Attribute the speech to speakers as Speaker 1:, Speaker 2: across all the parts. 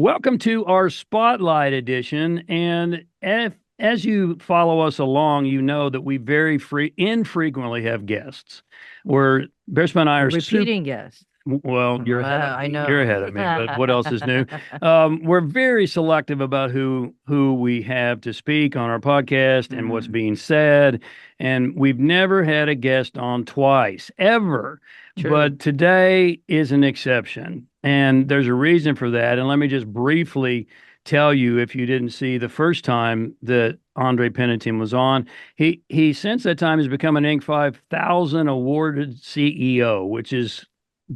Speaker 1: Welcome to our Spotlight edition. And as you follow us along, you know that we infrequently have guests. Bearsman and I
Speaker 2: A
Speaker 1: are super.
Speaker 2: repeating guest.
Speaker 1: Well, you're ahead of
Speaker 2: I
Speaker 1: me. You're
Speaker 2: know.
Speaker 1: ahead of me. But what else is new? We're very selective about who we have to speak on our podcast and what's
Speaker 2: Mm,
Speaker 1: being said. And we've never had a guest on twice, ever.
Speaker 2: true.
Speaker 1: But today is an exception. And there's a reason for that. And let me just briefly tell you, if you didn't see the first time that Andre Pennington was on, he since that time has become an Inc. 5000 awarded CEO, which is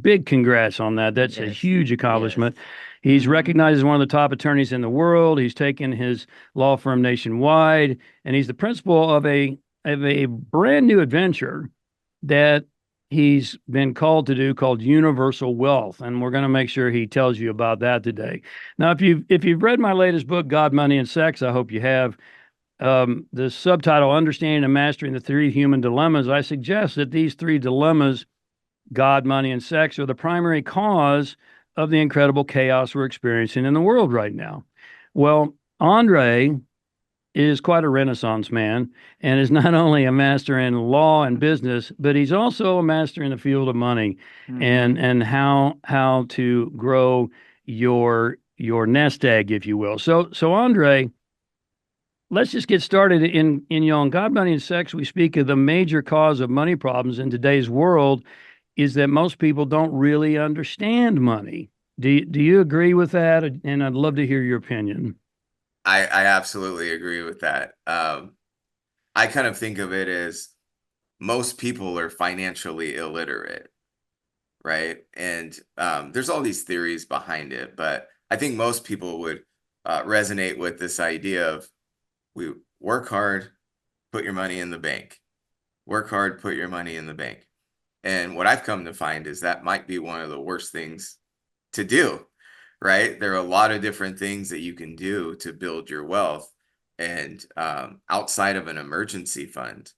Speaker 1: big congrats on that. That's a
Speaker 2: Yes.
Speaker 1: huge
Speaker 2: Yes.
Speaker 1: accomplishment. He's
Speaker 2: Hmm.
Speaker 1: recognized as one of the top attorneys in the world. He's taken his law firm nationwide, and he's the principal of a brand new adventure that he's been called to do called Universal Wealth, and we're going to make sure he tells you about that today. Now, if you've read my latest book, God, Money, and Sex, I hope you have. The subtitle, Understanding and Mastering the Three Human Dilemmas, I suggest that these three dilemmas, God, money, and sex, are the primary cause of the incredible chaos we're experiencing in the world right now. Well, Andre is quite a Renaissance man and is not only a master in law and business, but he's also a master in the field of money and
Speaker 2: Hmm.
Speaker 1: how to grow your nest egg, if you will. So Andre, let's just get started in God, Money, and Sex. We speak of the major cause of money problems in today's world is that most people don't really understand money. Do you agree with that? And I'd love to hear your opinion.
Speaker 3: I absolutely agree with that. I kind of think of it as most people are financially illiterate, right? And there's all these theories behind it, but I think most people would resonate with this idea of we work hard, put your money in the bank. Work hard, put your money in the bank. And what I've come to find is that might be one of the worst things to do, right? There are a lot of different things that you can do to build your wealth. And outside of an emergency fund,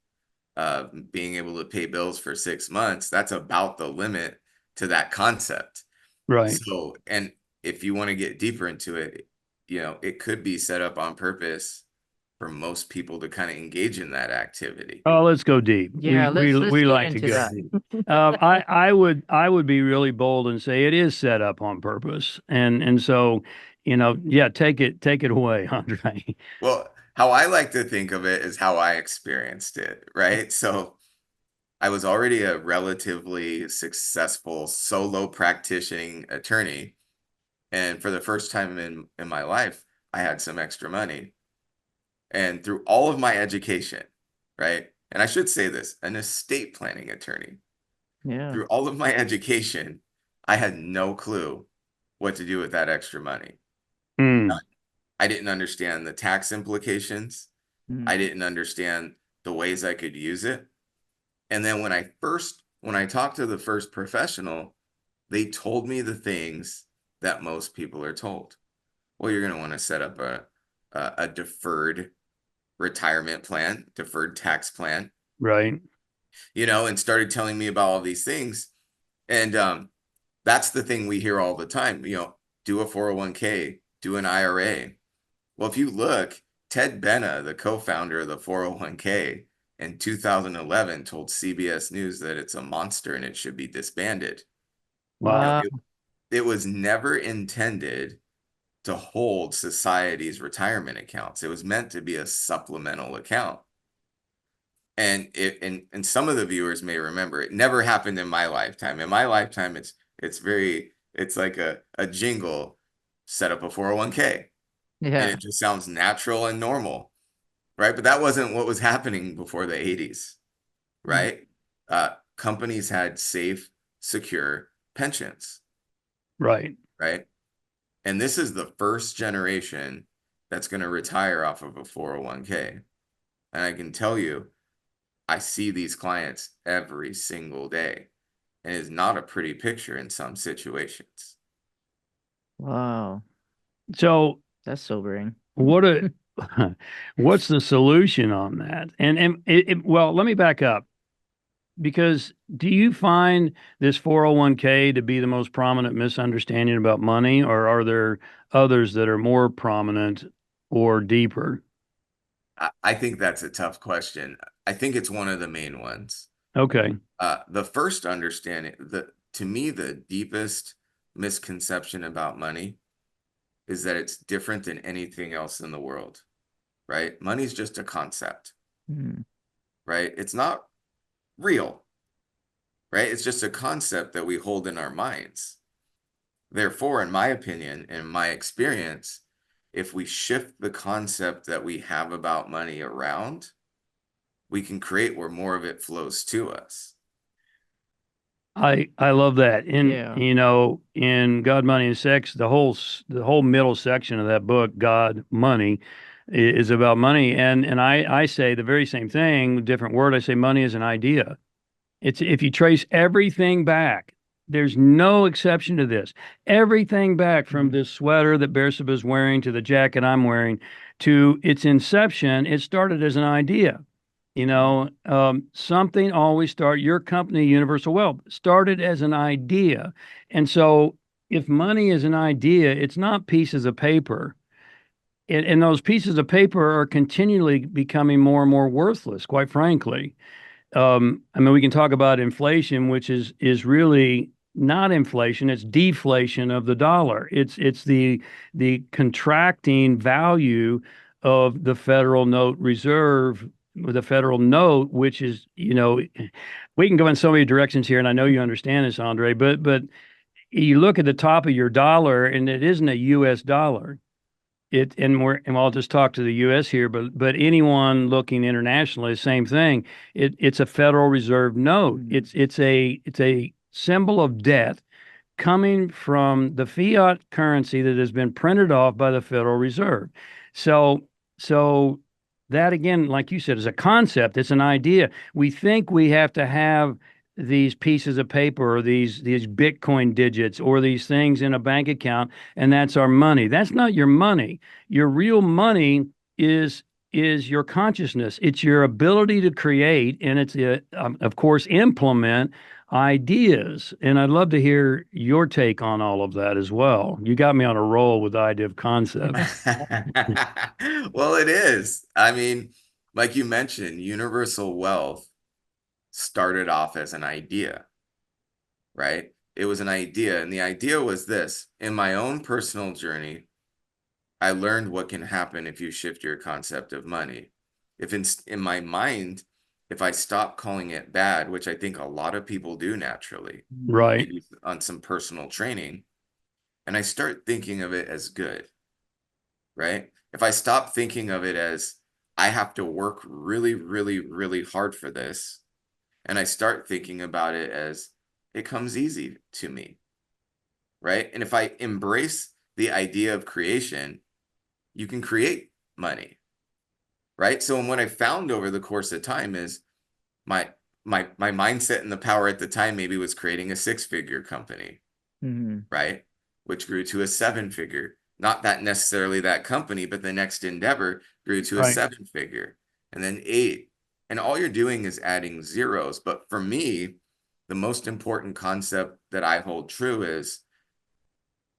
Speaker 3: being able to pay bills for 6 months, that's about the limit to that concept.
Speaker 1: Right.
Speaker 3: So, and if you want to get deeper into it, it could be set up on purpose for most people to kind of engage in that activity.
Speaker 1: Oh, let's go deep.
Speaker 2: Yeah, let's
Speaker 1: We
Speaker 2: get
Speaker 1: like to
Speaker 2: into
Speaker 1: go
Speaker 2: that.
Speaker 1: deep. I would be really bold and say it is set up on purpose, and so yeah, take it away, Andre.
Speaker 3: Well, how I like to think of it is how I experienced it, right? So I was already a relatively successful solo practicing attorney. And for the first time in my life, I had some extra money. And through all of my education, right? And I should say this, an estate planning attorney.
Speaker 2: Yeah.
Speaker 3: Through all of my education, I had no clue what to do with that extra money.
Speaker 1: Hmm.
Speaker 3: I didn't understand the tax implications. I
Speaker 2: Mm.
Speaker 3: didn't understand the ways I could use it. And then when I talked to the first professional, they told me the things that most people are told. Well, you're going to want to set up a deferred retirement plan, deferred tax plan,
Speaker 1: Right.
Speaker 3: and started telling me about all these things. And that's the thing we hear all the time, do a 401k, do an IRA. Well, if you look, Ted Benna, the co-founder of the 401k in 2011 told CBS News that it's a monster and it should be disbanded.
Speaker 1: Wow.
Speaker 2: Wow.
Speaker 3: It was never intended to hold society's retirement accounts. It was meant to be a supplemental account. And some of the viewers may remember it never happened in my lifetime. In my lifetime, it's like a jingle, set up a 401k. And
Speaker 2: Yeah.
Speaker 3: it just sounds natural and normal, right? But that wasn't what was happening before the 80s,
Speaker 2: Mm.
Speaker 3: right? Companies had safe, secure pensions,
Speaker 1: Right.
Speaker 3: right? And this is the first generation that's going to retire off of a 401k. And I can tell you, I see these clients every single day, and it's not a pretty picture in some situations.
Speaker 2: Wow.
Speaker 1: So
Speaker 2: That's sobering.
Speaker 1: what a what's the solution on that? And well, let me back up. because do you find this 401k to be the most prominent misunderstanding about money, or are there others that are more prominent or deeper?
Speaker 3: I think that's a tough question. I think it's one of the main ones.
Speaker 1: Okay.
Speaker 3: The first understanding, to me, the deepest misconception about money is that it's different than anything else in the world, right? Money's just a concept,
Speaker 2: Mm.
Speaker 3: right? It's not real, right? It's just a concept that we hold in our minds. Therefore, in my opinion, in my experience, if we shift the concept that we have about money around, we can create where more of it flows to us.
Speaker 1: I love that. In
Speaker 2: Yeah.
Speaker 1: in God, Money, and Sex, the whole middle section of that book, God, Money, is about money. And I say the very same thing, different word. I say money is an idea. It's if you trace everything back, there's no exception to this. Everything back from
Speaker 2: Mm.
Speaker 1: this sweater that Bersaba is wearing to the jacket I'm wearing to its inception, it started as an idea. Something always your company, Universal Wealth, started as an idea. And so if money is an idea, it's not pieces of paper. And those pieces of paper are continually becoming more and more worthless, quite frankly. I mean, we can talk about inflation, which is really not inflation; it's deflation of the dollar. It's the contracting value of the federal note reserve, the federal note, which is, we can go in so many directions here, and I know you understand this, Andre, but you look at the top of your dollar, and it isn't a U.S. dollar. And I'll just talk to the U.S. here, but anyone looking internationally, same thing. It's a Federal Reserve note.
Speaker 2: Mm.
Speaker 1: It's a symbol of debt coming from the fiat currency that has been printed off by the Federal Reserve. So that again, like you said, is a concept. It's an idea. We think we have to have these pieces of paper or these Bitcoin digits or these things in a bank account, and that's our money. That's not your money. Your real money is your consciousness. It's your ability to create, and it's of course implement ideas. And I'd love to hear your take on all of that as well. You got me on a roll with the idea of concept.
Speaker 3: Well, it is. I mean, like you mentioned, universal wealth started off as an idea, right? It was an idea, and the idea was this. In my own personal journey, I learned what can happen if you shift your concept of money. If in my mind, if I stop calling it bad, which I think a lot of people do naturally,
Speaker 1: Right.
Speaker 3: maybe on some personal training, and I start thinking of it as good, right? If I stop thinking of it as I have to work really, really, really hard for this, and I start thinking about it as it comes easy to me, right? And if I embrace the idea of creation, you can create money, right? So what I found over the course of time is my my mindset and the power at the time maybe was creating a six-figure company,
Speaker 2: Mm.
Speaker 3: right? Which grew to a seven-figure. Not that necessarily that company, but the next endeavor grew to a
Speaker 1: Right.
Speaker 3: seven-figure and then eight. And all you're doing is adding zeros. But for me, the most important concept that I hold true is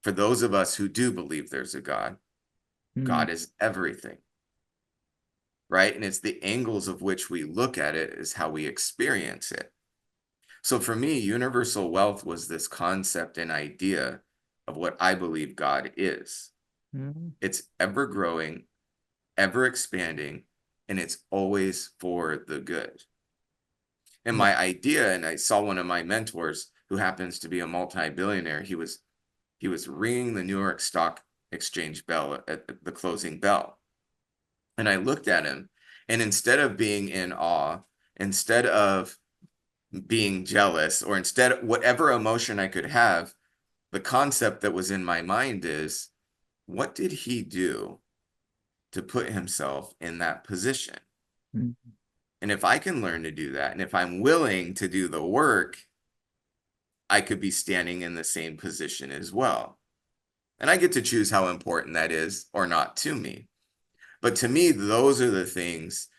Speaker 3: for those of us who do believe there's a God,
Speaker 2: Mm.
Speaker 3: God is everything, right? And it's the angles of which we look at it is how we experience it. So for me, universal wealth was this concept and idea of what I believe God is.
Speaker 2: Mm.
Speaker 3: It's ever growing, ever expanding, and it's always for the good. And
Speaker 2: Yeah.
Speaker 3: my idea, and I saw one of my mentors who happens to be a multi-billionaire, he was ringing the New York Stock Exchange bell at the closing bell. And I looked at him, and instead of being in awe, instead of being jealous, or instead, whatever emotion I could have, the concept that was in my mind is, what did he do to put himself in that position?
Speaker 2: Mm.
Speaker 3: And if I can learn to do that, and if I'm willing to do the work, I could be standing in the same position as well. And I get to choose how important that is or not to me. But to me, those are the things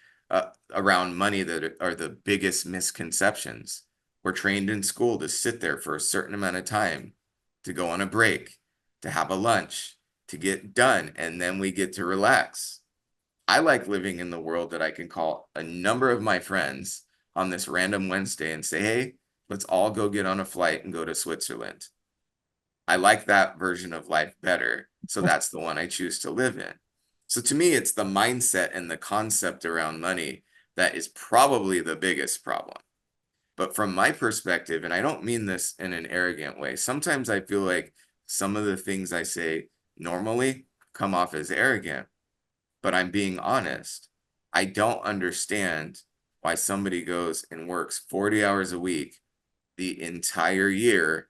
Speaker 3: around money that are the biggest misconceptions. We're trained in school to sit there for a certain amount of time, to go on a break, to have a lunch, to get done, and then we get to relax. I like living in the world that I can call a number of my friends on this random Wednesday and say, hey, let's all go get on a flight and go to Switzerland. I like that version of life better. So that's the one I choose to live in. So to me, it's the mindset and the concept around money that is probably the biggest problem. But from my perspective, and I don't mean this in an arrogant way, sometimes I feel like some of the things I say normally come off as arrogant, but I'm being honest. I don't understand why somebody goes and works 40 hours a week the entire year,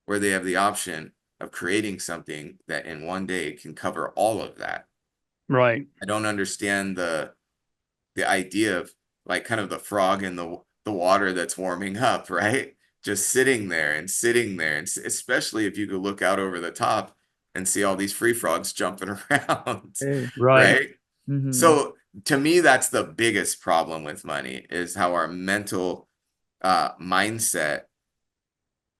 Speaker 3: where they have the option of creating something that in one day can cover all of that.
Speaker 1: Right.
Speaker 3: I don't understand the idea of like kind of the frog in the water that's warming up, right? Just sitting there and sitting there, and especially if you could look out over the top and see all these free frogs jumping around,
Speaker 2: Sure.
Speaker 1: Right.
Speaker 3: right?
Speaker 2: Mm-hmm.
Speaker 3: So to me, that's the biggest problem with money, is how our mental mindset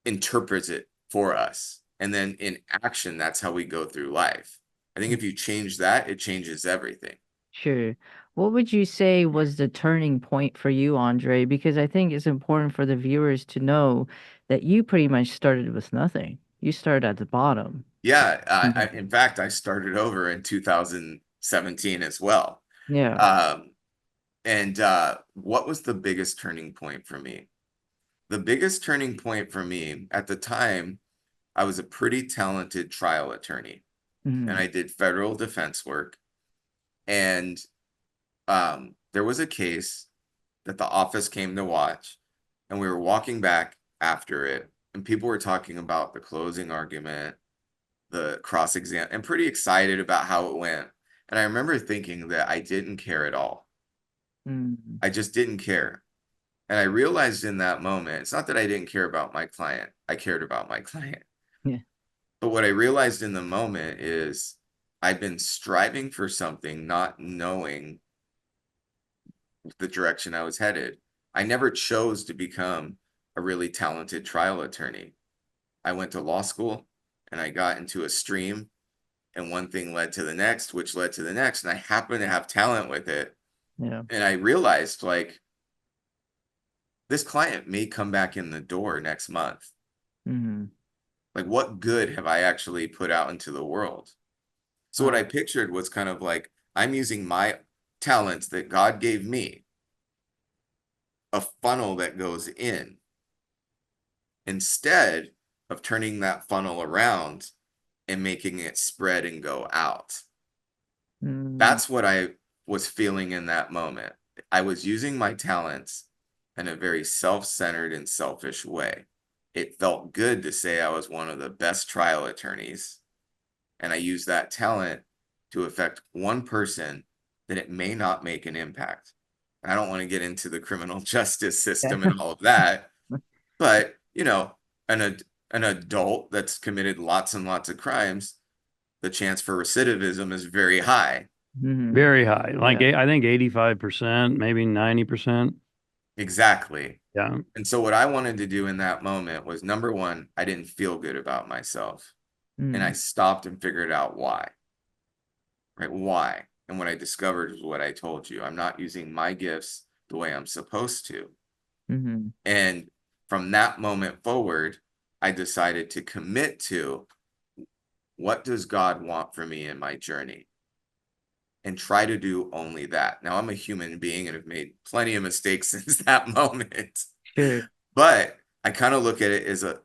Speaker 3: interprets it for us. And then in action, that's how we go through life. I think if you change that, it changes everything.
Speaker 2: Sure. What would you say was the turning point for you, Andre? Because I think it's important for the viewers to know that you pretty much started with nothing. You started at the bottom.
Speaker 3: Yeah,
Speaker 2: Mhm.
Speaker 3: in fact, I started over in 2017 as well.
Speaker 2: Yeah.
Speaker 3: Um, and what was the biggest turning point for me? The biggest turning point for me at the time, I was a pretty talented trial attorney, and
Speaker 2: Mm-hmm.
Speaker 3: I did federal defense work. And there was a case that the office came to watch, and we were walking back after it, and people were talking about the closing argument, the cross exam, and pretty excited about how it went. And I remember thinking that I didn't care at all.
Speaker 2: Mm-hmm.
Speaker 3: I just didn't care. And I realized in that moment, it's not that I didn't care about my client, I cared about my client.
Speaker 2: Yeah.
Speaker 3: But what I realized in the moment is I've been striving for something, not knowing the direction I was headed. I never chose to become a really talented trial attorney. I went to law school and I got into a stream, and one thing led to the next, which led to the next. And I happened to have talent with it.
Speaker 2: Yeah.
Speaker 3: And I realized, like, this client may come back in the door next month.
Speaker 2: Mm-hmm.
Speaker 3: Like, what good have I actually put out into the world? So what I pictured was kind of like, I'm using my talents that God gave me, a funnel that goes in, instead of turning that funnel around and making it spread and go out.
Speaker 2: Mm-hmm.
Speaker 3: That's what I was feeling in that moment. I was using my talents in a very self-centered and selfish way. It felt good to say I was one of the best trial attorneys, and I used that talent to affect one person that it may not make an impact. I don't want to get into the criminal justice
Speaker 2: Yeah.
Speaker 3: system and all of that, but an adult that's committed lots and lots of crimes, the chance for recidivism is very high.
Speaker 2: Mm-hmm.
Speaker 1: Very high. Like
Speaker 2: Yeah.
Speaker 1: I think 85%, maybe 90%.
Speaker 3: Exactly.
Speaker 1: Yeah.
Speaker 3: And so what I wanted to do in that moment was, number one, I didn't feel good about myself. And I
Speaker 2: Mm-hmm.
Speaker 3: stopped and figured out why. Right? Why? And what I discovered is what I told you. I'm not using my gifts the way I'm supposed to.
Speaker 2: Mm-hmm.
Speaker 3: And from that moment forward, I decided to commit to, what does God want for me in my journey? And try to do only that. Now, I'm a human being and have made plenty of mistakes since that moment.
Speaker 2: Sure.
Speaker 3: But I kind of look at it as a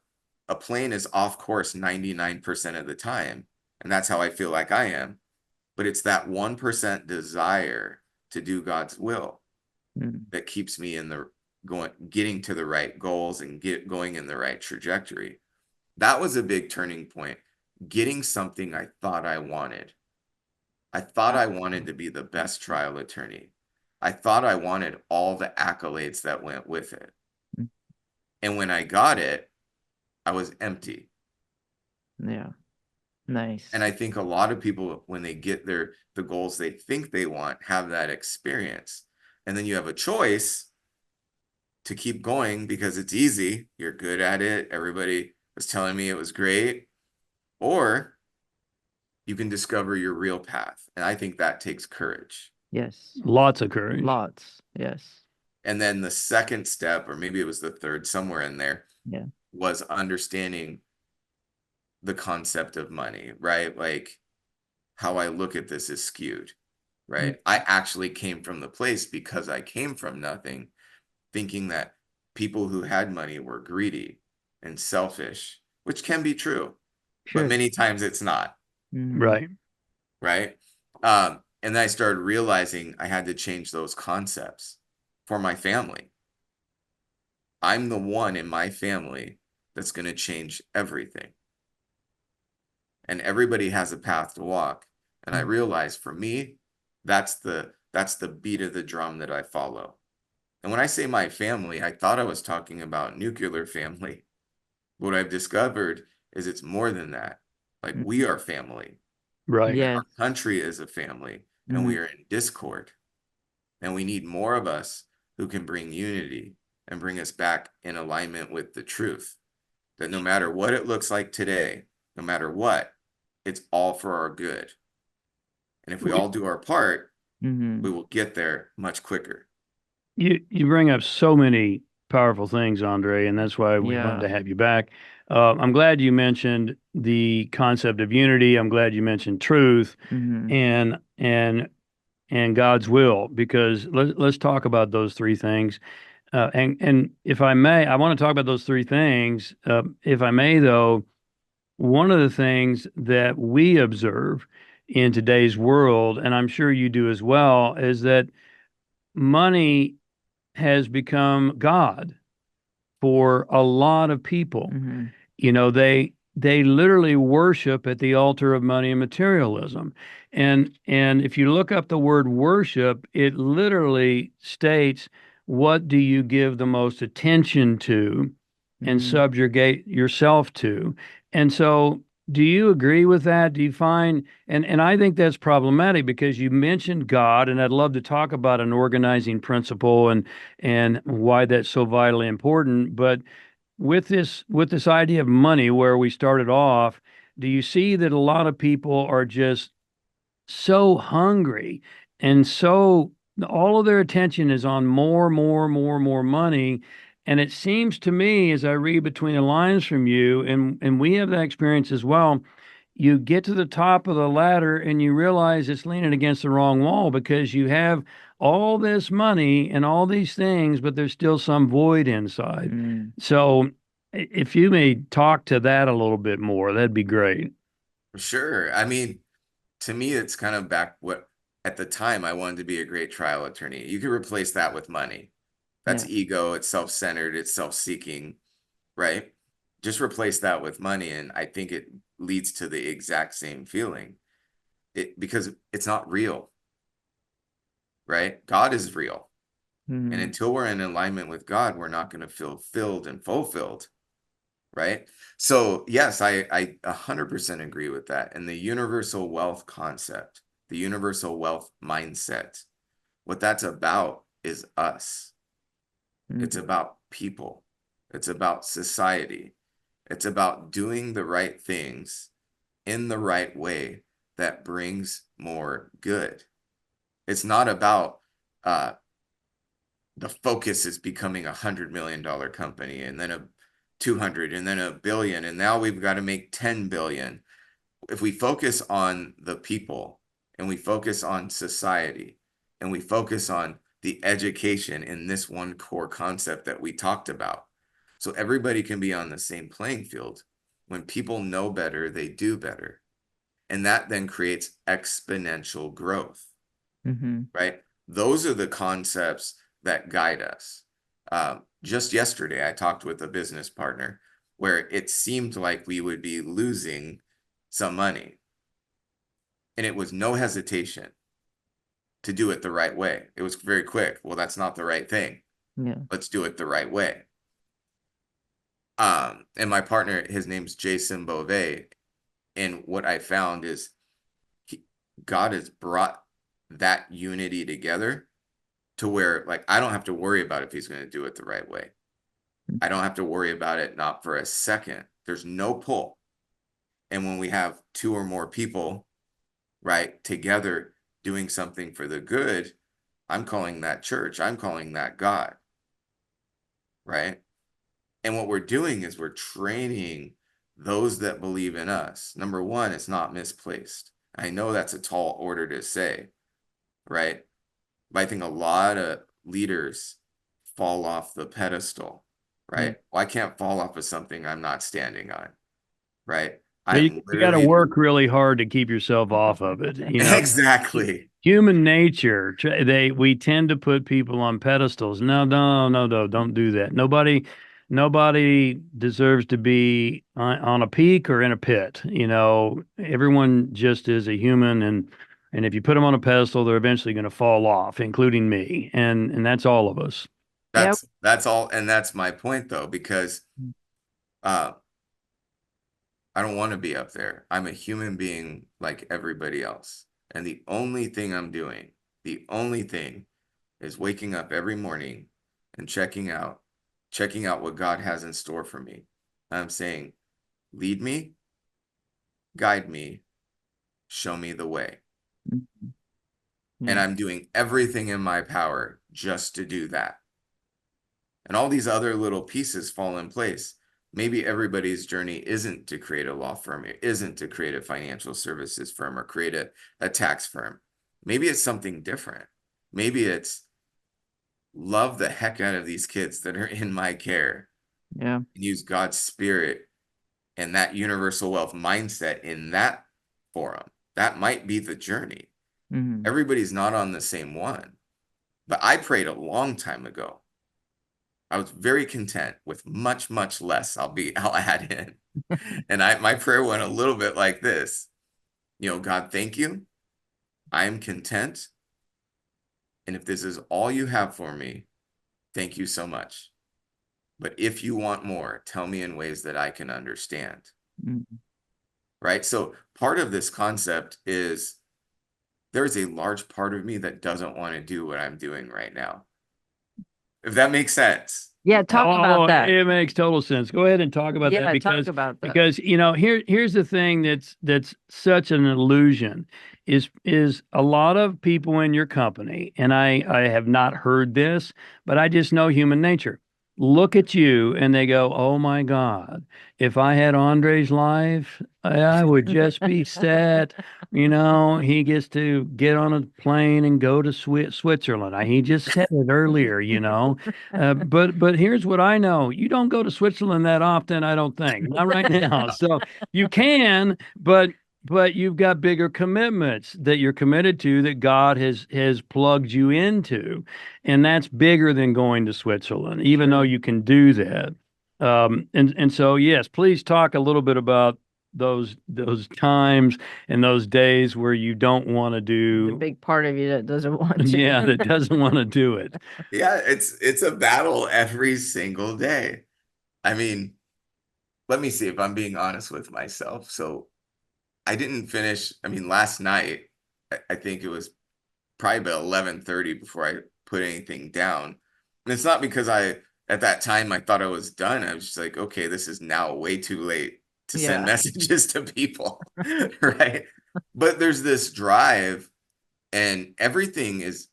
Speaker 3: plane is off course 99% of the time. And that's how I feel like I am. But it's that 1% desire to do God's will
Speaker 2: Mm-hmm.
Speaker 3: that keeps me in the getting to the right goals and going in the right trajectory. That was a big turning point. Getting something I thought I wanted. I thought I wanted to be the best trial attorney. I thought I wanted all the accolades that went with it. And when I got it, I was empty.
Speaker 2: Yeah.
Speaker 3: And
Speaker 2: Nice.
Speaker 3: I think a lot of people, when they get the goals they think they want, have that experience. And then you have a choice to keep going because it's easy. You're good at it. Everybody was telling me it was great. Or you can discover your real path. And I think that takes courage.
Speaker 2: Yes.
Speaker 1: Lots of courage.
Speaker 2: Lots. Yes.
Speaker 3: And then the second step, or maybe it was the third, somewhere in there,
Speaker 2: Yeah.
Speaker 3: was understanding the concept of money, right? Like how I look at this is skewed, right? I actually came from the place because I came from nothing, thinking that people who had money were greedy and selfish, which can be true, but
Speaker 2: Sure.
Speaker 3: many times it's not,
Speaker 1: Right.
Speaker 3: right? And then I started realizing I had to change those concepts for my family. I'm the one in my family that's going to change everything. And everybody has a path to walk. And I realized for me, that's the beat of the drum that I follow. And when I say my family, I thought I was talking about nuclear family. What I've discovered is it's more than that. Like we are family.
Speaker 1: Right.
Speaker 2: Yes.
Speaker 3: Our country is a family, and we are in discord. And we need more of us who can bring unity and bring us back in alignment with the truth. That no matter what it looks like today, no matter what, it's all for our good. And if we all do our part, we will get there much quicker.
Speaker 1: You bring up so many powerful things, Andre, and that's why we wanted
Speaker 2: Yeah.
Speaker 1: to have you back. I'm glad you mentioned the concept of unity. I'm glad you mentioned truth and God's will, because let's talk about those three things. And if I may, I want to talk about those three things. If I may, though, one of the things that we observe in today's world, and I'm sure you do as well, is that money has become God for a lot of people. You know, they literally worship at the altar of money and materialism. And if you look up the word worship, it literally states, what do you give the most attention to and subjugate yourself to? And so do you agree with that? Do you find, and I think that's problematic, because you mentioned God, and I'd love to talk about an organizing principle and why that's so vitally important. But with this idea of money, where we started off, do you see that a lot of people are just so hungry, and so all of their attention is on more money? And it seems to me, as I read between the lines from you, and we have that experience as well, you get to the top of the ladder and you realize it's leaning against the wrong wall, because you have all this money and all these things, but there's still some void inside. So if you may talk to that a little bit more, that'd be great.
Speaker 3: Sure. I mean, to me, it's kind of back what at the time I wanted to be a great trial attorney. You could replace that with money. That's
Speaker 2: Yeah.
Speaker 3: ego, it's self-centered, it's self-seeking, right? Just replace that with money, and I think it leads to the exact same feeling. Because it's not real, right? God is real. And until we're in alignment with God, we're not going to feel filled and fulfilled, right? So yes, I 100% agree with that. And the universal wealth concept, the universal wealth mindset, what that's about is us. It's about people. It's about society. It's about doing the right things in the right way that brings more good. It's not about the focus is becoming $100 million company, and then a 200, and then a billion, and now we've got to make 10 billion. If we focus on the people, and we focus on society, and we focus on the education in this one core concept that we talked about, so everybody can be on the same playing field. When people know better, they do better. And that then creates exponential growth, right? Those are the concepts that guide us. Just yesterday, I talked with a business partner where it seemed like we would be losing some money. And it was no hesitation to do it the right way. It was very quick. Well, that's not the right thing.
Speaker 2: Yeah.
Speaker 3: Let's do it the right way. And my partner, his name's Jason Bove. And what I found is God has brought that unity together to where like I don't have to worry about if he's going to do it the right way. I don't have to worry about it, not for a second. There's no pull. And when we have two or more people, right, together doing something for the good, I'm calling that church. I'm calling that God, right? And what we're doing is we're training those that believe in us. Number one, it's not misplaced. I know that's a tall order to say, right? But I think a lot of leaders fall off the pedestal, right? Well, I can't fall off of something I'm not standing on, right?
Speaker 1: Well,
Speaker 3: I'm
Speaker 1: you got to
Speaker 3: literally
Speaker 1: work really hard to keep yourself off of it.
Speaker 3: exactly.
Speaker 1: Human nature, we tend to put people on pedestals. No, no, no, no, don't do that. Nobody deserves to be on a peak or in a pit. Everyone just is a human, and if you put them on a pedestal, they're eventually going to fall off, including me, and that's all of us.
Speaker 2: Yep.
Speaker 3: That's all, and that's my point though, because uh I don't want to be up there. I'm a human being like everybody else. And the only thing I'm doing, the only thing is waking up every morning and checking out what God has in store for me. I'm saying, lead me, guide me, show me the way. And
Speaker 2: Yeah.
Speaker 3: I'm doing everything in my power just to do that. And all these other little pieces fall in place. Maybe everybody's journey isn't to create a law firm, it isn't to create a financial services firm or create a tax firm. Maybe it's something different. Maybe it's love the heck out of these kids that are in my care.
Speaker 2: Yeah.
Speaker 3: And use God's spirit and that universal wealth mindset in that forum. That might be the journey.
Speaker 2: Mm-hmm.
Speaker 3: Everybody's not on the same one. But I prayed a long time ago. I was very content with much, much less. I'll add in. And my prayer went a little bit like this. God, thank you. I am content. And if this is all you have for me, thank you so much. But if you want more, tell me in ways that I can understand.
Speaker 2: Mm-hmm.
Speaker 3: Right? So part of this concept is there's a large part of me that doesn't want to do what I'm doing right now. If that makes sense.
Speaker 2: Yeah, talk about that.
Speaker 1: It makes total sense. Go ahead and talk about that
Speaker 2: Yeah, talk
Speaker 1: because
Speaker 2: about that.
Speaker 1: here's the thing that's such an illusion is a lot of people in your company, and I have not heard this, but I just know human nature. Look at you and they go, "Oh my God, if I had Andre's life, I would just be set." He gets to get on a plane and go to Switzerland. He just said it earlier. But here's what I know. You don't go to Switzerland that often, I don't think. Not right now. So you can, but you've got bigger commitments that you're committed to that God has plugged you into. And that's bigger than going to Switzerland, even though you can do that. And so yes, please talk a little bit about those times and those days where you don't want to
Speaker 2: The
Speaker 1: do
Speaker 2: big part of you that doesn't want to.
Speaker 1: yeah, that doesn't want to do it.
Speaker 3: Yeah, it's a battle every single day. I mean, let me see if I'm being honest with myself. So I didn't finish, I mean, last night, I think it was probably about 11:30 before I put anything down. And it's not because at that time, I thought I was done. I was just like, okay, this is now way too late to send
Speaker 2: Yeah.
Speaker 3: messages to people, right? But there's this drive, and everything is,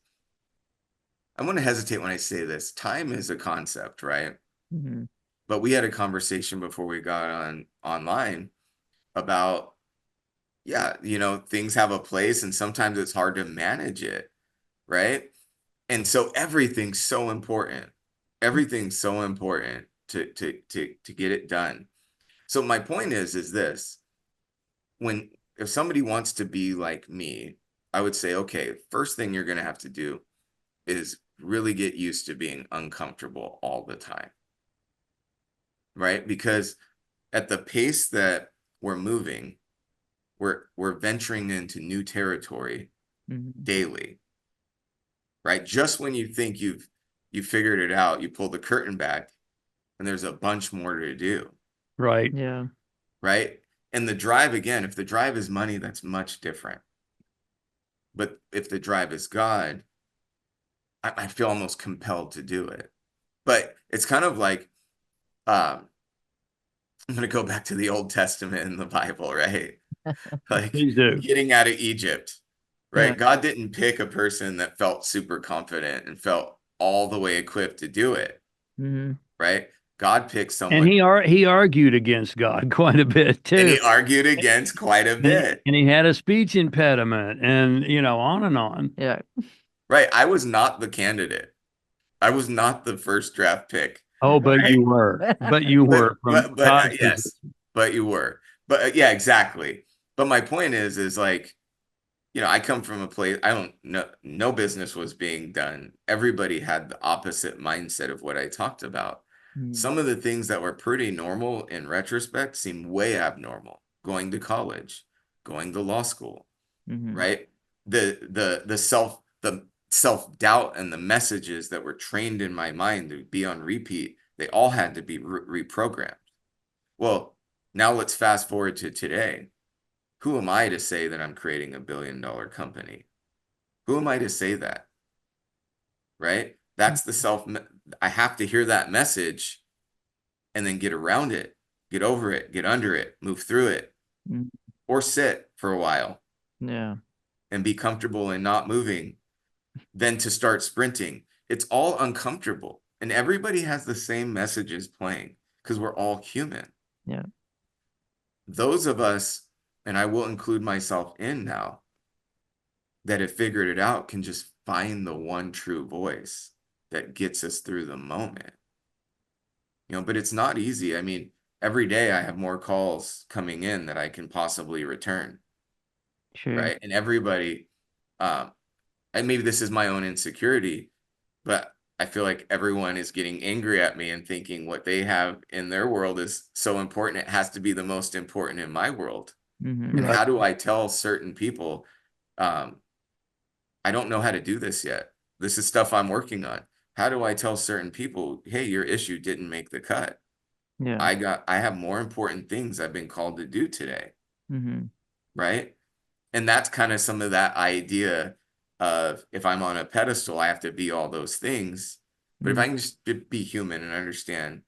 Speaker 3: I want to hesitate when I say this. Time is a concept, right?
Speaker 2: Mm-hmm.
Speaker 3: But we had a conversation before we got online about, yeah, things have a place and sometimes it's hard to manage it, right? And so everything's so important. Everything's so important to get it done. So my point is this, if somebody wants to be like me, I would say, okay, first thing you're going to have to do is really get used to being uncomfortable all the time, right? Because at the pace that we're moving, we're venturing into new territory
Speaker 2: Mm-hmm.
Speaker 3: daily, right? Just when you think you figured it out, you pull the curtain back and there's a bunch more to do,
Speaker 1: Right.
Speaker 2: Yeah.
Speaker 3: right? And the drive, again, if the drive is money, that's much different. But if the drive is God, I feel almost compelled to do it. But it's kind of like, um, I'm going to go back to the Old Testament in the Bible, right? Like
Speaker 1: Please do.
Speaker 3: getting out of Egypt,
Speaker 2: Yeah.
Speaker 3: right? God didn't pick a person that felt super confident and felt all the way equipped to do it,
Speaker 2: Mm-hmm.
Speaker 3: right? God picked
Speaker 1: And
Speaker 3: someone,
Speaker 1: he argued against God quite a bit
Speaker 3: and
Speaker 1: too.
Speaker 3: he argued against quite a
Speaker 1: And
Speaker 3: bit,
Speaker 1: he had a speech impediment and, on and on.
Speaker 2: Yeah.
Speaker 3: right? I was not the candidate. I was not the first draft pick,
Speaker 1: Oh, but
Speaker 3: right?
Speaker 1: you were. But you were from God's
Speaker 3: Yes,
Speaker 1: position.
Speaker 3: but you were. But yeah, exactly. But my point is like, I come from a place, I don't know, no business was being done. Everybody had the opposite mindset of what I talked about.
Speaker 2: Mm-hmm.
Speaker 3: Some of the things that were pretty normal in retrospect seem way abnormal. Going to college, going to law school,
Speaker 2: Mm-hmm.
Speaker 3: right? The self-doubt and the messages that were trained in my mind to be on repeat, they all had to be reprogrammed. Well, now let's fast forward to today. Who am I to say that I'm creating $1 billion company? Who am I to say that? Right? That's the I have to hear that message and then get around it, get over it, get under it, move through it,
Speaker 2: Mm-hmm.
Speaker 3: or sit for a while
Speaker 2: Yeah.
Speaker 3: and be comfortable in not moving, then to start sprinting. It's all uncomfortable. And everybody has the same messages playing because we're all human.
Speaker 2: Yeah.
Speaker 3: Those of us, and I will include myself in now, that have figured it out can just find the one true voice that gets us through the moment. But it's not easy. I mean, every day I have more calls coming in that I can possibly return,
Speaker 2: Sure.
Speaker 3: right? And everybody, um, and maybe this is my own insecurity, but I feel like everyone is getting angry at me and thinking what they have in their world is so important. It has to be the most important in my world.
Speaker 2: Mm-hmm.
Speaker 3: And
Speaker 1: Right.
Speaker 3: how do I tell certain people, um, I don't know how to do this yet. This is stuff I'm working on. How do I tell certain people, hey, your issue didn't make the cut?
Speaker 2: Yeah.
Speaker 3: I have more important things I've been called to do today,
Speaker 2: Mm-hmm.
Speaker 3: right? And that's kind of some of that idea of if I'm on a pedestal, I have to be all those things. But if
Speaker 2: Mm-hmm.
Speaker 3: I can just be human and understand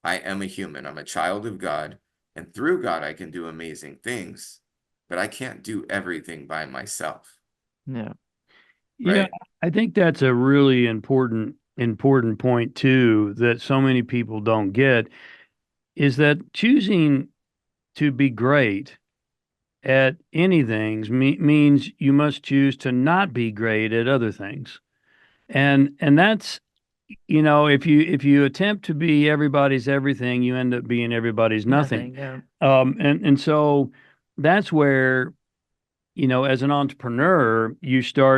Speaker 3: I am a human, I'm a child of God, and through God I can do amazing things, but I can't do everything by myself,
Speaker 2: Yeah.
Speaker 1: Yeah,
Speaker 3: right?
Speaker 1: I think that's a really important point too that so many people don't get is that choosing to be great at anything means you must choose to not be great at other things. And that's if you attempt to be everybody's everything, you end up being everybody's nothing.
Speaker 2: Nothing. Yeah.
Speaker 1: And so that's where as an entrepreneur,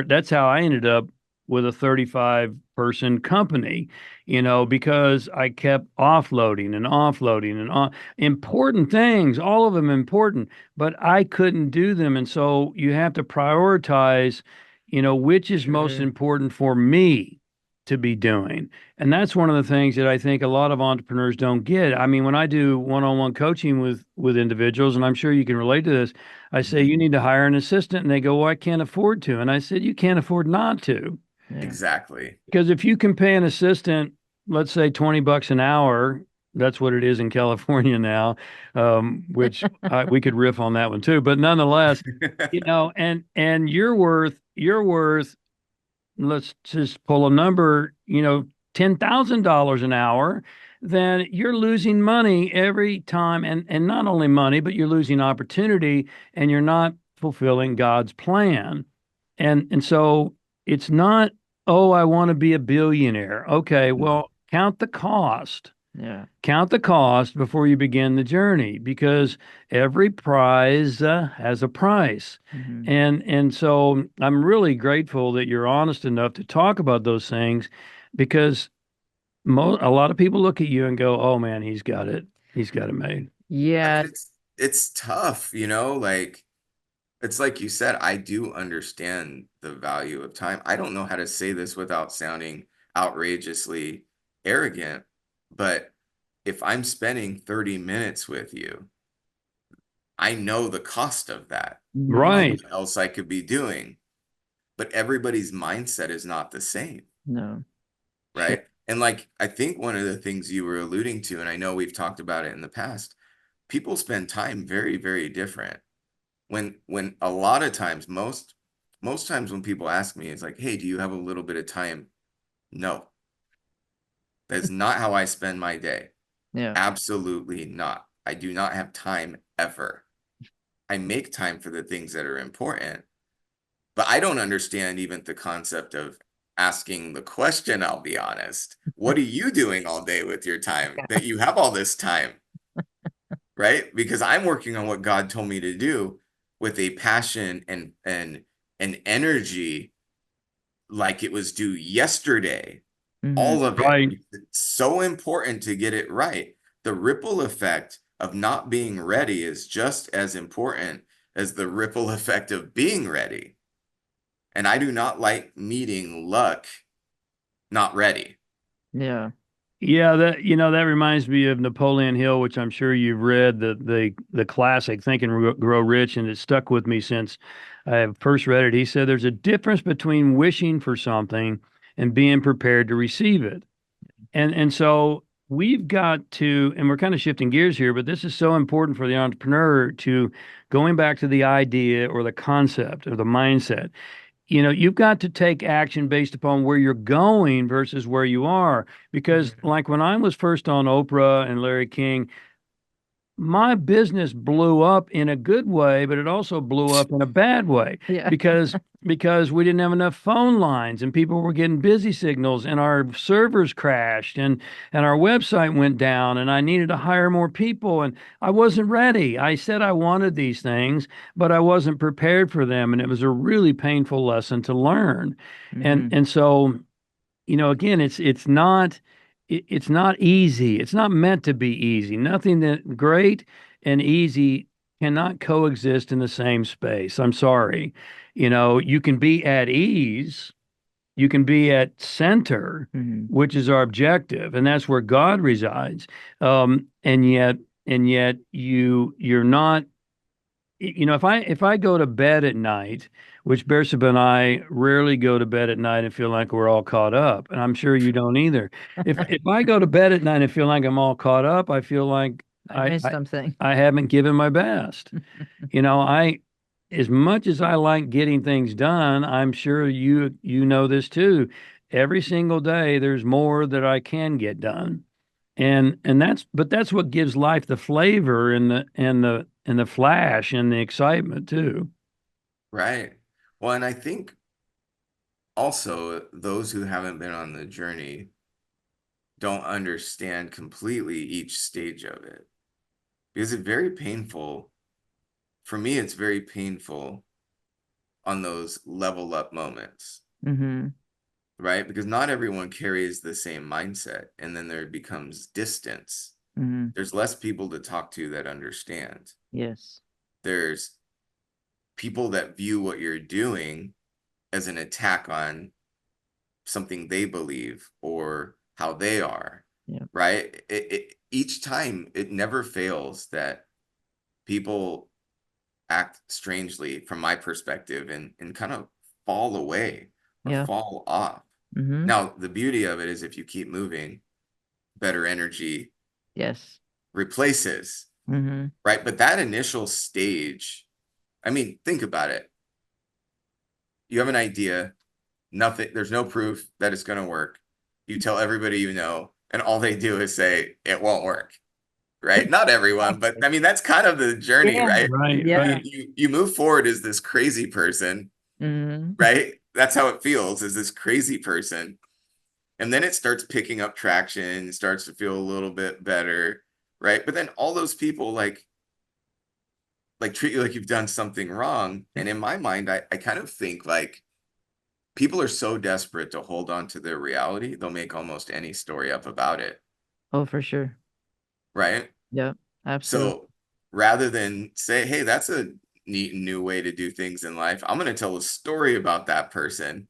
Speaker 1: that's how I ended up with a 35-person company, because I kept offloading and offloading and important things, all of them important, but I couldn't do them. And so you have to prioritize, which is most
Speaker 2: Sure.
Speaker 1: important for me to be doing. And that's one of the things that I think a lot of entrepreneurs don't get. I mean, when I do one-on-one coaching with individuals, and I'm sure you can relate to this, I say,
Speaker 3: Mhm.
Speaker 1: you need to hire an assistant. And they go, well, I can't afford to. And I said, you can't afford not to.
Speaker 2: Yeah.
Speaker 3: Exactly.
Speaker 1: Because if you can pay an assistant, let's say $20 an hour, that's what it is in California now, which we could riff on that one too. But nonetheless, and you're worth, let's just pull a number, $10,000 an hour, then you're losing money every time. And not only money, but you're losing opportunity and you're not fulfilling God's plan. And so it's not, oh, I want to be a billionaire. Okay,
Speaker 3: No.
Speaker 1: well, count the cost.
Speaker 2: Yeah.
Speaker 1: Count the cost before you begin the journey because every prize has a price.
Speaker 2: Mm-hmm.
Speaker 1: And so I'm really grateful that you're honest enough to talk about those things because a lot of people look at you and go, "Oh man, he's got it. He's got it made."
Speaker 3: And
Speaker 2: Yeah.
Speaker 3: it's tough, like it's like you said, I do understand the value of time. I don't know how to say this without sounding outrageously arrogant, but if I'm spending 30 minutes with you, I know the cost of that. I
Speaker 2: Mm-hmm.
Speaker 3: know
Speaker 1: Right.
Speaker 3: what else I could be doing, but everybody's mindset is not the same.
Speaker 2: No. Sure.
Speaker 3: right? And like, I think one of the things you were alluding to, and I know we've talked about it in the past, people spend time very, very different. When a lot of times, most times when people ask me, it's like, hey, do you have a little bit of time? No, that's not how I spend my day.
Speaker 2: Yeah.
Speaker 3: Absolutely not. I do not have time ever. I make time for the things that are important, but I don't understand even the concept of asking the question, I'll be honest. What are you doing all day with your time that you have all this time? Right? Because I'm working on what God told me to do with a passion and energy like it was due yesterday.
Speaker 2: Mm-hmm.
Speaker 3: All of it.
Speaker 1: Right.
Speaker 3: It's so important to get it right. The ripple effect of not being ready is just as important as the ripple effect of being ready. And I do not like meeting luck not ready.
Speaker 2: Yeah.
Speaker 1: Yeah, that reminds me of Napoleon Hill, which I'm sure you've read, the classic Think and Grow Rich, and it stuck with me since I first read it. He said there's a difference between wishing for something and being prepared to receive it. And so we've got to, and we're kind of shifting gears here, but this is so important for the entrepreneur to going back to the idea or the concept or the mindset. You've got to take action based upon where you're going versus where you are. Because,
Speaker 2: Mhm.
Speaker 1: like when I was first on Oprah and Larry King, my business blew up in a good way, but it also blew up in a bad way
Speaker 2: Yeah.
Speaker 1: because we didn't have enough phone lines and people were getting busy signals and our servers crashed and our website went down and I needed to hire more people and I wasn't ready. I said I wanted these things, but I wasn't prepared for them and it was a really painful lesson to learn. And
Speaker 2: Mm-hmm.
Speaker 1: and so again, it's not easy. It's not meant to be easy. Nothing that great and easy cannot coexist in the same space. I'm sorry. You can be at ease, you can be at center,
Speaker 2: Mm-hmm.
Speaker 1: which is our objective, and that's where God resides. And yet you're not if I go to bed at night, which Bersaba and I rarely go to bed at night and feel like we're all caught up, and I'm sure you don't either. If I go to bed at night and feel like I'm all caught up, I feel like
Speaker 2: I
Speaker 1: I
Speaker 2: missed
Speaker 1: I,
Speaker 2: something.
Speaker 1: I haven't given my best. I as much as I like getting things done, I'm sure you know this too. Every single day there's more that I can get done. But that's what gives life the flavor and the flash and the excitement too.
Speaker 3: Right. Well, and I think also those who haven't been on the journey don't understand completely each stage of it because it's very painful. For me, it's very painful on those level up moments,
Speaker 2: Mm-hmm.
Speaker 3: right? Because not everyone carries the same mindset, and then there becomes distance.
Speaker 2: Mm-hmm.
Speaker 3: There's less people to talk to that understand.
Speaker 2: Yes.
Speaker 3: There's people that view what you're doing as an attack on something they believe or how they are,
Speaker 2: Yeah.
Speaker 3: right? Each time it never fails that people act strangely from my perspective and kind of fall away or
Speaker 2: Yeah.
Speaker 3: fall off.
Speaker 2: Mm-hmm.
Speaker 3: Now, the beauty of it is if you keep moving, better energy
Speaker 2: Yes.
Speaker 3: replaces,
Speaker 2: Mm-hmm.
Speaker 3: right? But that initial stage, I mean, think about it. You have an idea, nothing, there's no proof that it's going to work. You tell everybody you know, and all they do is say it won't work, right? Not everyone, but I mean, that's kind of the journey,
Speaker 2: Yeah.
Speaker 3: right?
Speaker 1: Right,
Speaker 2: Yeah.
Speaker 1: right.
Speaker 3: You move forward as this crazy person,
Speaker 2: Mm-hmm.
Speaker 3: right? That's how it feels as this crazy person. And then it starts picking up traction, starts to feel a little bit better, right? But then all those people like treat you like you've done something wrong.
Speaker 2: Yeah.
Speaker 3: And in my mind, I kind of think like people are so desperate to hold on to their reality, they'll make almost any story up about it,
Speaker 2: Oh, for sure.
Speaker 3: right?
Speaker 2: Yeah. Absolutely.
Speaker 3: So rather than say, hey, that's a neat new way to do things in life, I'm going to tell a story about that person.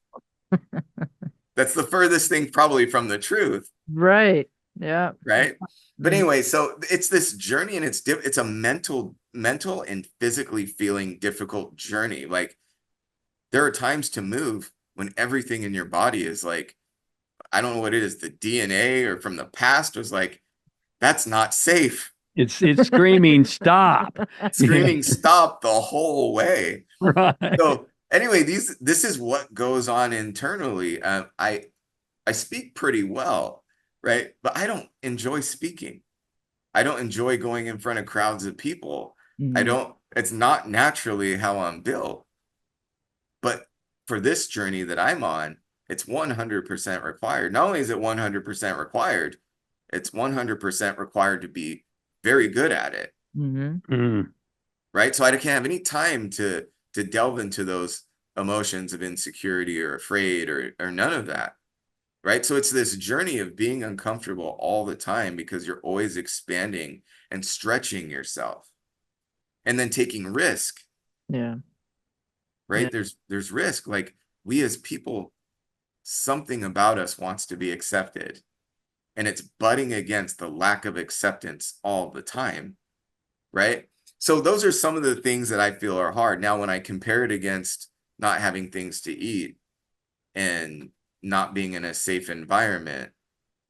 Speaker 3: That's the furthest thing probably from the truth,
Speaker 2: Right. Yeah.
Speaker 3: right? But
Speaker 2: Mm-hmm.
Speaker 3: anyway, so it's this journey and it's a mental and physically feeling difficult journey. Like there are times to move when everything in your body is like I don't know what it is, the DNA or from the past was like, that's not safe.
Speaker 1: It's screaming stop.
Speaker 3: Screaming stop the whole way.
Speaker 1: Right.
Speaker 3: So anyway, this is what goes on internally. I speak pretty well, right? But I don't enjoy speaking. I don't enjoy going in front of crowds of people. It's not naturally how I'm built. But for this journey that I'm on, it's 100% required. Not only is it 100% required, it's 100% required to be very good at it. Right? So I can't have any time to delve into those emotions of insecurity or afraid or none of that. Right? So it's this journey of being uncomfortable all the time because you're always expanding and stretching yourself and then taking risk.
Speaker 2: Yeah.
Speaker 3: Right?
Speaker 2: Yeah.
Speaker 3: There's risk. Like we as people, something about us wants to be accepted. And it's butting against the lack of acceptance all the time. Right? So those are some of the things that I feel are hard. Now, when I compare it against not having things to eat and not being in a safe environment,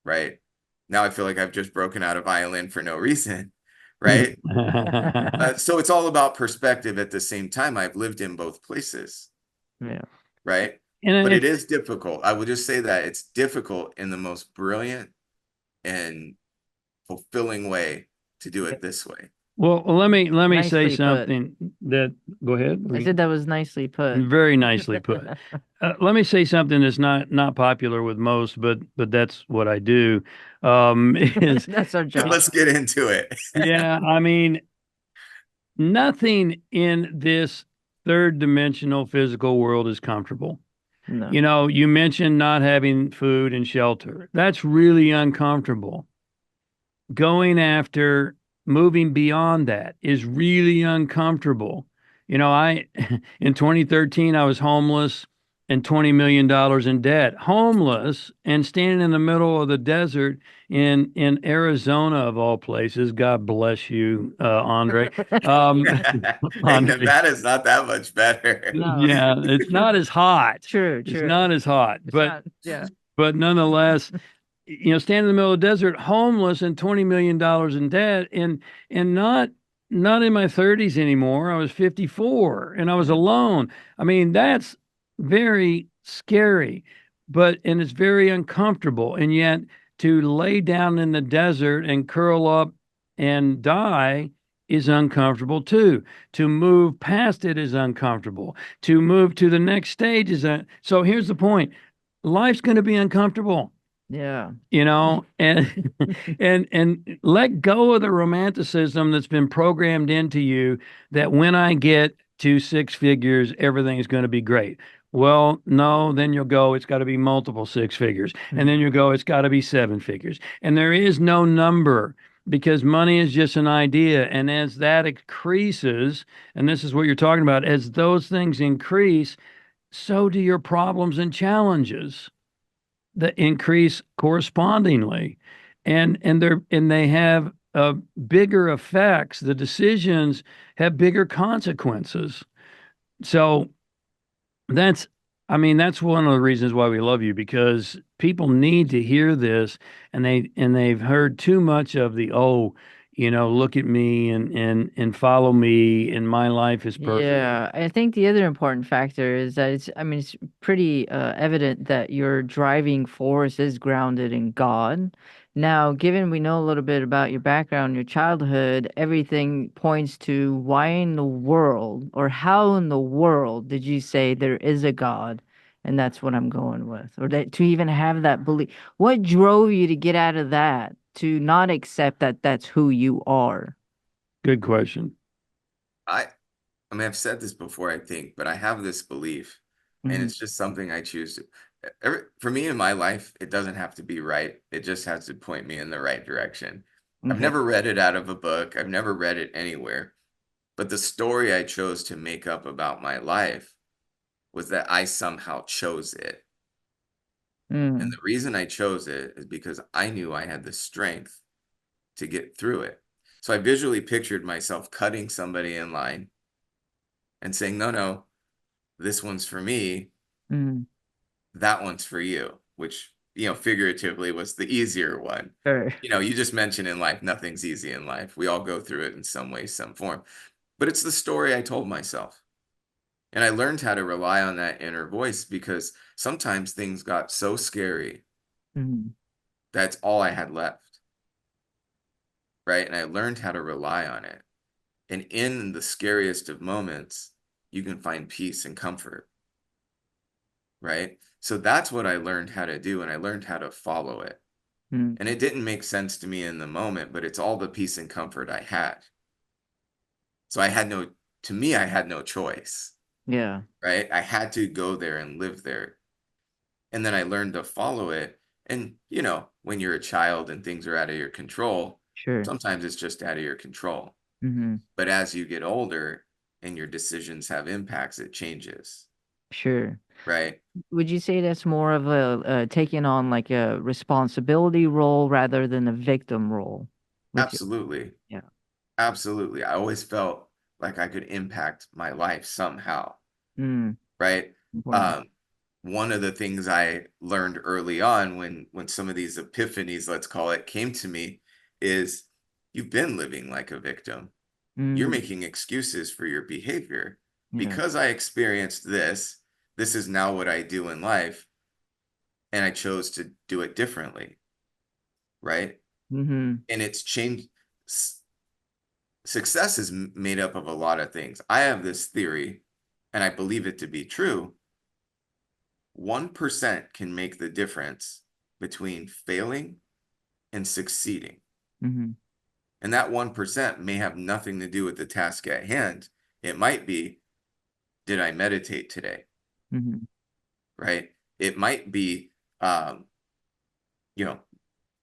Speaker 3: right? Now I feel like I've just broken out a violin for no reason, right? So it's all about perspective. At the same time, I've lived in both places,
Speaker 2: Yeah.
Speaker 3: right? But it is difficult. I would just say that it's difficult in the most brilliant and fulfilling way to do it this way.
Speaker 1: Well, let me say
Speaker 2: Nicely put.
Speaker 1: something that, go ahead.
Speaker 2: I said that was nicely put.
Speaker 1: Very nicely put. Let me say something that's not popular with most, but that's what I do. Is
Speaker 2: That's our job.
Speaker 3: Let's get into it.
Speaker 1: Yeah, I mean, nothing in this third dimensional physical world is comfortable.
Speaker 2: No.
Speaker 1: You know, you mentioned not having food and shelter. That's really uncomfortable. Going after moving beyond that is really uncomfortable. You know, in 2013 I was homeless and $20 million in debt. Homeless and standing in the middle of the desert in Arizona of all places. God bless you, Andre.
Speaker 3: Hey, Nevada's not that much better.
Speaker 2: No.
Speaker 1: Yeah, it's not as hot.
Speaker 2: True.
Speaker 1: It's not as hot,
Speaker 2: Yeah.
Speaker 1: but nonetheless, you know, standing in the middle of the desert, homeless and $20 million in debt, and not in my 30s anymore. I was 54 and I was alone. I mean, that's very scary, and it's very uncomfortable. And yet to lay down in the desert and curl up and die is uncomfortable too. To move past it is uncomfortable. To move to the next stage so here's the point. Life's going to be uncomfortable.
Speaker 2: Yeah.
Speaker 1: You know, and and let go of the romanticism that's been programmed into you that when I get to six figures, everything's going to be great. Well, no, then you'll go, it's got to be multiple six figures. And then you'll go, it's got to be seven figures. And there is no number because money is just an idea. And as that increases, and this is what you're talking about, as those things increase, so do your problems and challenges that increase correspondingly, and they have bigger effects. The decisions have bigger consequences. So that's, I mean, that's one of the reasons why we love you, because people need to hear this, and they've heard too much of the, oh, you know, look at me and follow me and my life is perfect.
Speaker 2: Yeah, I think the other important factor is that it's pretty evident that your driving force is grounded in God. Now, given we know a little bit about your background, your childhood, everything points to why in the world or how in the world did you say there is a God? And that's what I'm going with. Or that, to even have that belief. What drove you to get out of that, to not accept that that's who you are?
Speaker 1: Good question.
Speaker 3: I mean, I've said this before, I think, but I have this belief, and it's just something I choose to. For me in my life, it doesn't have to be right. It just has to point me in the right direction. I've never read it out of a book. I've never read it anywhere. But the story I chose to make up about my life was that I somehow chose it. And the reason I chose it is because I knew I had the strength to get through it. So I visually pictured myself cutting somebody in line and saying, no, this one's for me. That one's for you, which figuratively was the easier one.
Speaker 2: Sure.
Speaker 3: You just mentioned in life, nothing's easy in life. We all go through it in some way, some form. But it's the story I told myself. And I learned how to rely on that inner voice because sometimes things got so scary.
Speaker 2: Mhm.
Speaker 3: That's all I had left. Right. And I learned how to rely on it. And in the scariest of moments, you can find peace and comfort. Right. So that's what I learned how to do. And I learned how to follow it.
Speaker 2: Mm.
Speaker 3: And it didn't make sense to me in the moment, but it's all the peace and comfort I had. So to me, I had no choice.
Speaker 2: Yeah.
Speaker 3: Right. I had to go there and live there. And then I learned to follow it. And, when you're a child and things are out of your control,
Speaker 2: Sure.
Speaker 3: sometimes it's just out of your control.
Speaker 2: Mm-hmm.
Speaker 3: But as you get older and your decisions have impacts, it changes.
Speaker 2: Sure.
Speaker 3: Right.
Speaker 2: Would you say that's more of a taking on like a responsibility role rather than a victim role? Would you?
Speaker 3: Absolutely.
Speaker 2: Yeah.
Speaker 3: Absolutely. I always felt like I could impact my life somehow.
Speaker 2: Mm.
Speaker 3: Right.
Speaker 2: Important.
Speaker 3: Um, one of the things I learned early on when some of these epiphanies, let's call it, came to me is you've been living like a victim. You're
Speaker 2: Mm.
Speaker 3: making excuses for your behavior.
Speaker 2: Yeah.
Speaker 3: Because I experienced this is now what I do in life, and I chose to do it differently, right?
Speaker 2: Mm-hmm.
Speaker 3: And it's changed. Success is made up of a lot of things. I have this theory, and I believe it to be true. 1% can make the difference between failing and succeeding.
Speaker 2: Mm-hmm.
Speaker 3: And that 1% may have nothing to do with the task at hand. It might be, did I meditate today?
Speaker 2: Mm-hmm.
Speaker 3: Right? It might be, um, you know,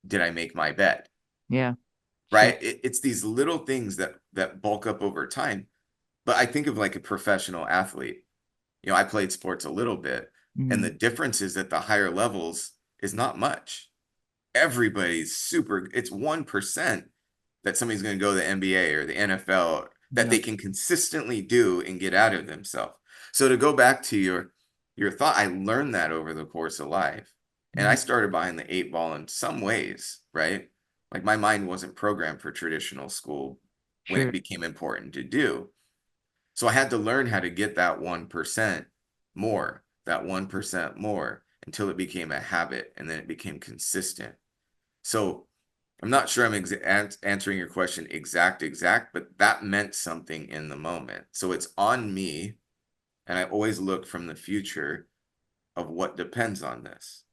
Speaker 3: did I make my bed?
Speaker 2: Yeah. Sure.
Speaker 3: Right? It's these little things that bulk up over time. But I think of like a professional athlete. I played sports a little bit, and
Speaker 2: Mm-hmm.
Speaker 3: the difference is at the higher levels is not much. Everybody's super, it's 1% that somebody's going to go to the NBA or the NFL that
Speaker 2: Yeah.
Speaker 3: they can consistently do and get out of themselves. So to go back to your thought, I learned that over the course of life. And I
Speaker 2: Mm-hmm.
Speaker 3: started behind the 8 ball in some ways, right? Like my mind wasn't programmed for traditional school when it
Speaker 2: Sure.
Speaker 3: became important to do. So I had to learn how to get that 1% more, that 1% more until it became a habit and then it became consistent. So I'm not sure I'm answering your question exact, but that meant something in the moment. So it's on me, and I always look from the future of what depends on this.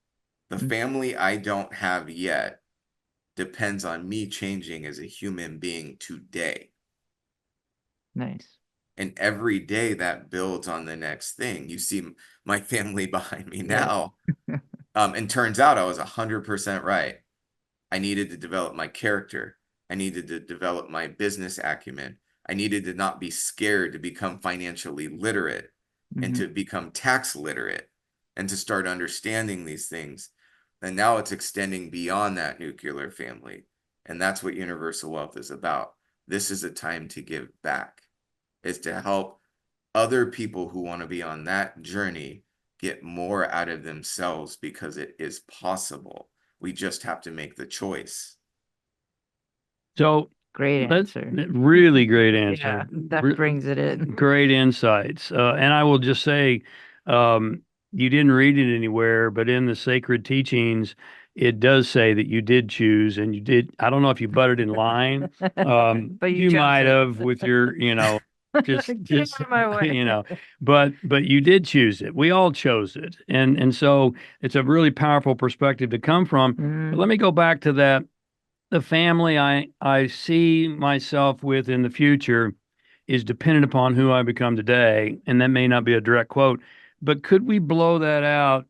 Speaker 3: The
Speaker 2: Mm.
Speaker 3: family I don't have yet depends on me changing as a human being today.
Speaker 2: Nice.
Speaker 3: And every day that builds on the next thing. You see my family behind me
Speaker 2: Yeah.
Speaker 3: now. And turns out I was 100% right. I needed to develop my character. I needed to develop my business acumen. I needed to not be scared to become financially literate and
Speaker 2: Mm-hmm.
Speaker 3: to become tax literate and to start understanding these things. And now it's extending beyond that nuclear family. And that's what universal wealth is about. This is a time to give back, is to help other people who want to be on that journey get more out of themselves because it is possible. We just have to make the choice.
Speaker 1: So
Speaker 2: Great
Speaker 1: that's
Speaker 2: answer.
Speaker 1: really great answer.
Speaker 2: Yeah, that brings it in.
Speaker 1: Great insights. And I will just say, you didn't read it anywhere, but in the sacred teachings, it does say that you did choose and you did. I don't know if you butted in line.
Speaker 2: But you
Speaker 1: You
Speaker 2: chose
Speaker 1: might
Speaker 2: it.
Speaker 1: have with your,
Speaker 2: Get out of my way.
Speaker 1: you know, but you did choose it. We all chose it. And so it's a really powerful perspective to come from. But
Speaker 2: Mm,
Speaker 1: let me go back to that. The family I see myself with in the future is dependent upon who I become today. And that may not be a direct quote, but could we blow that out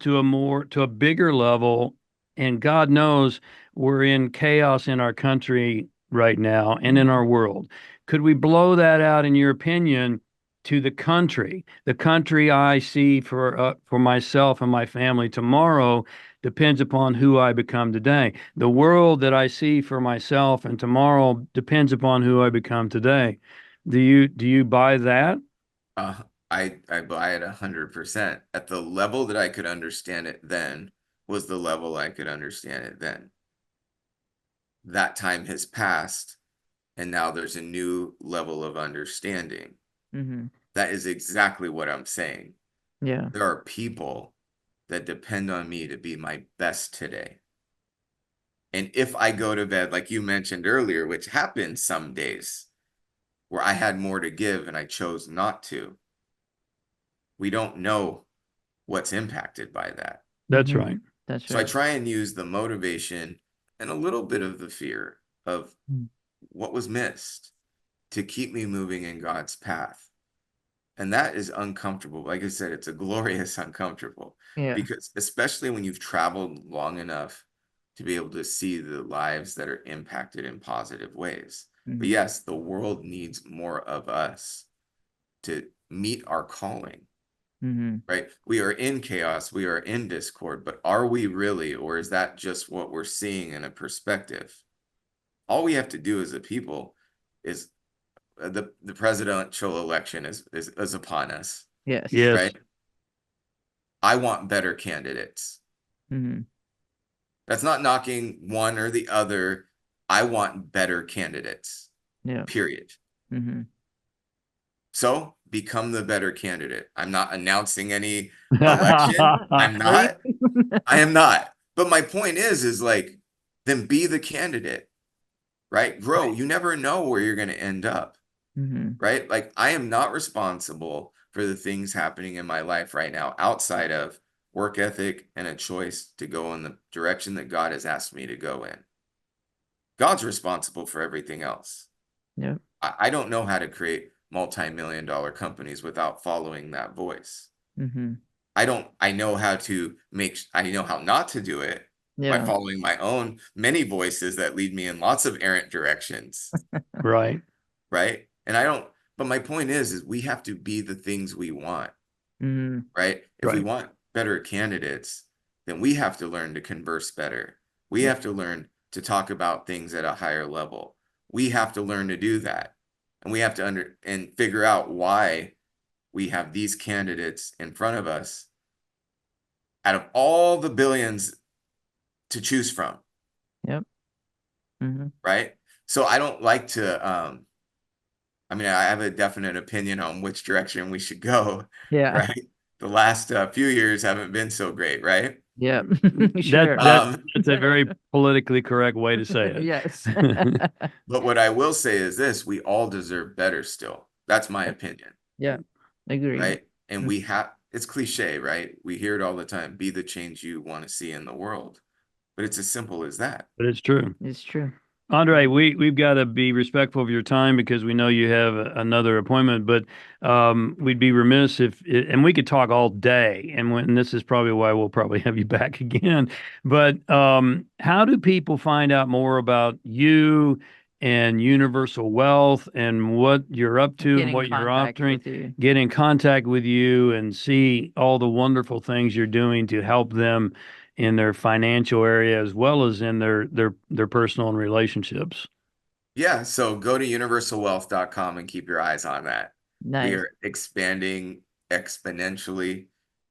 Speaker 1: to a bigger level? And God knows we're in chaos in our country right now and in our
Speaker 2: mm,
Speaker 1: world. Could we blow that out, in your opinion, to the country I see for myself and my family tomorrow depends upon who I become today. The world that I see for myself and tomorrow depends upon who I become today. Do you buy that?
Speaker 3: Uh, I buy it 100%. At the level that I could understand it then, was the level I could understand it then. That time has passed, and now there's a new level of understanding.
Speaker 2: Mm-hmm.
Speaker 3: That is exactly what I'm saying.
Speaker 2: Yeah.
Speaker 3: There are people that depend on me to be my best today. And if I go to bed, like you mentioned earlier, which happens some days where I had more to give and I chose not to, we don't know what's impacted by that.
Speaker 1: That's
Speaker 2: Mm-hmm.
Speaker 1: right.
Speaker 2: That's
Speaker 3: So I
Speaker 2: right.
Speaker 3: try and use the motivation and a little bit of the fear of what was missed to keep me moving in God's path. And that is uncomfortable. Like I said, it's a glorious uncomfortable
Speaker 2: Yeah.
Speaker 3: because especially when you've traveled long enough to be able to see the lives that are impacted in positive ways. But
Speaker 2: Mm-hmm.
Speaker 3: yes, the world needs more of us to meet our calling,
Speaker 2: Mm-hmm.
Speaker 3: right? We are in chaos, we are in discord, but are we really, or is that just what we're seeing in a perspective? All we have to do as a people is the presidential election is upon us,
Speaker 2: Yes.
Speaker 1: Yes.
Speaker 3: right? I want better candidates.
Speaker 2: Mm-hmm.
Speaker 3: That's not knocking one or the other. I want better candidates,
Speaker 2: Yeah.
Speaker 3: period.
Speaker 2: Mm-hmm.
Speaker 3: So become the better candidate. I'm not announcing any election. I'm
Speaker 2: Really?
Speaker 3: not. I am not. But my point is like, then be the candidate, right? Grow. You never know where you're going to end up,
Speaker 2: Mm-hmm.
Speaker 3: right? Like, I am not responsible for the things happening in my life right now outside of work ethic and a choice to go in the direction that God has asked me to go in. God's responsible for everything else.
Speaker 2: Yeah.
Speaker 3: I don't know how to create multi-million-dollar companies without following that voice.
Speaker 2: Mm-hmm.
Speaker 3: I know how to I know how not to do it by
Speaker 2: Yeah.
Speaker 3: following my own many voices that lead me in lots of errant directions,
Speaker 1: Right.
Speaker 3: right? But my point is we have to be the things we want,
Speaker 2: Mm-hmm.
Speaker 3: right? If we
Speaker 1: Right.
Speaker 3: want better candidates, then we have to learn to converse better. We
Speaker 2: Yeah.
Speaker 3: have to learn to talk about things at a higher level. We have to learn to do that. And we have to figure out why we have these candidates in front of us out of all the billions to choose from,
Speaker 2: Yep. Mm-hmm.
Speaker 3: right? So I don't like to I mean, I have a definite opinion on which direction we should go,
Speaker 2: Yeah.
Speaker 3: right? The last few years haven't been so great, right?
Speaker 2: Yep.
Speaker 1: That
Speaker 2: Sure.
Speaker 1: that
Speaker 3: Um,
Speaker 1: that's a very politically correct way to say
Speaker 2: Yes.
Speaker 1: it.
Speaker 3: but what I will say is this, we all deserve better still. That's my opinion,
Speaker 2: Yeah. Agreed.
Speaker 3: right? And we have, it's cliche, right? We hear it all the time, be the change you want to see in the world. But it's as simple as that.
Speaker 1: But it's true.
Speaker 2: It's true.
Speaker 1: Andre, we've got to be respectful of your time because we know you have another appointment, but we'd be remiss if, and we could talk all day, and this is probably why we'll probably have you back again. But how do people find out more about you and Universal Wealth and what you're up to
Speaker 2: Get
Speaker 1: and
Speaker 2: in
Speaker 1: what you're
Speaker 2: contact
Speaker 1: offering?
Speaker 2: with you.
Speaker 1: Get in contact with you and see all the wonderful things you're doing to help them in their financial area as well as in their personal and relationships.
Speaker 3: Yeah, so go to universalwealth.com and keep your eyes on that. We
Speaker 2: Nice.
Speaker 3: are expanding exponentially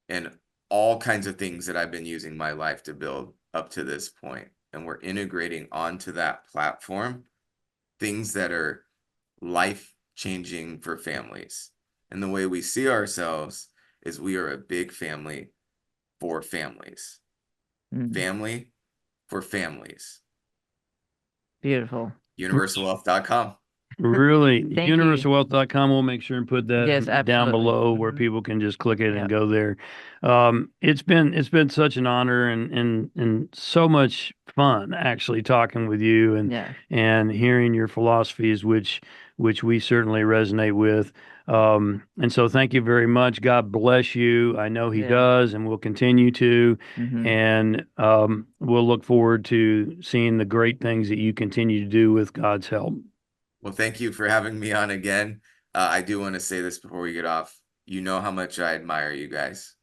Speaker 3: in all kinds of things that I've been using my life to build up to this point. And we're integrating onto that platform things that are life changing for families. And the way we see ourselves is we are a big family for families,
Speaker 2: Mm,
Speaker 3: family for families.
Speaker 2: beautiful.
Speaker 3: Universalwealth.com.
Speaker 1: Really,
Speaker 2: Thank you.
Speaker 1: universalwealth.com. We'll make sure and put
Speaker 2: Yes,
Speaker 1: that down
Speaker 2: absolutely.
Speaker 1: below where people can just click it
Speaker 2: Yeah.
Speaker 1: and go there. It's been such an honor and so much fun actually talking with you
Speaker 2: Yeah.
Speaker 1: and hearing your philosophies, which we certainly resonate with. And so thank you very much. God bless you. I know he
Speaker 2: Yeah.
Speaker 1: does, and will continue to.
Speaker 2: Hmm.
Speaker 1: And we'll look forward to seeing the great things that you continue to do with God's help.
Speaker 3: Well, thank you for having me on again. I do want to say this before we get off. You know how much I admire you guys.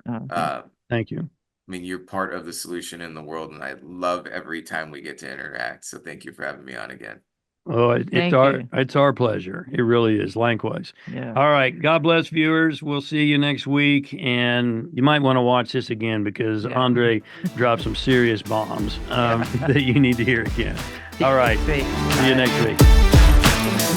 Speaker 2: Oh, thank
Speaker 3: Uh,
Speaker 1: Thank you.
Speaker 3: I mean, you're part of the solution in the world, and I love every time we get to interact. So thank you for having me on again.
Speaker 1: Oh,
Speaker 2: Thank you.
Speaker 1: it's our pleasure. It really is. Likewise.
Speaker 2: Yeah.
Speaker 1: All right. God bless viewers. We'll see you next week, and you might want to watch this again because
Speaker 2: Yeah.
Speaker 1: Andre dropped some serious bombs
Speaker 2: Yeah.
Speaker 1: that you need to hear again.
Speaker 2: See
Speaker 1: All
Speaker 2: you
Speaker 1: right.
Speaker 2: next week.
Speaker 1: See you
Speaker 2: Bye.
Speaker 1: next week.